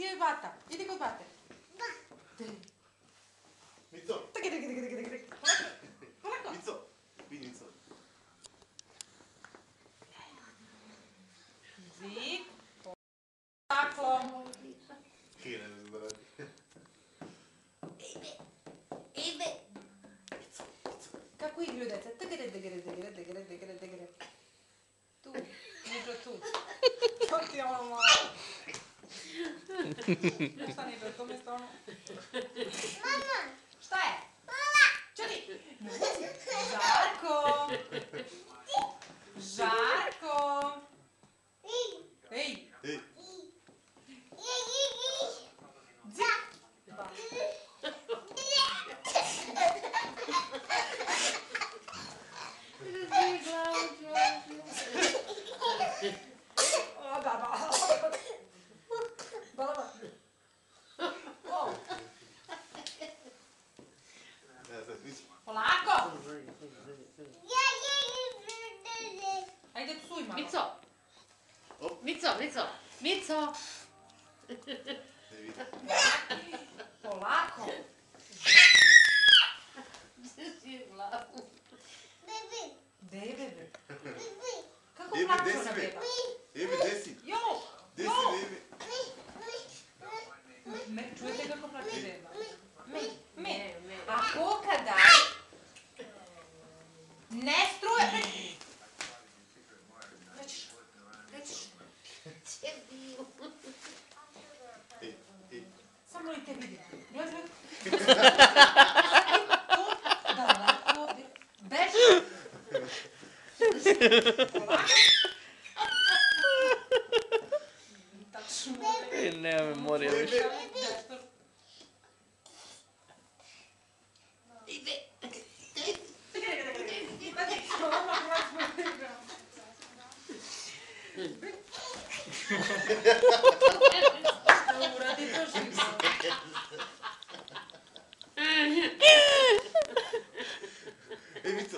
Idi bata, idi kod bate. Mico. Polako. Mico. Vidi Mico. Zik. Polako. Kire ne zbrati. Kako igraju deca? Tegere. Tu, Niđo tu. To ti je ono malo. Šta Niđo, to mjesto ono? Mama! Šta je? Mama! Čuti! Žarko! Žarko! Ej! Ej. Polako! Ajde, psuj malo. Mico! Polako! Gde je bebe? Kako plaću na beba? Ebi, desi. Jo! Desi, ebi. Čujete kako plaće beba? Me. Me. A koka daj? Ne struje! Nećeš. Samo i te vidim. Gledaj. Daleko. Beži. Nema memorija više. Šta uradi to živo? Ej, Mico.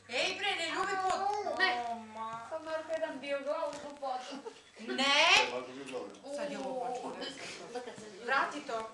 Ej bre, ne ljubi pod... Ne. Oma. Pa Marko jedan bio glavu u potu. Ne! Ovako bi bilo. Sad je ovo počelo. Vrati to.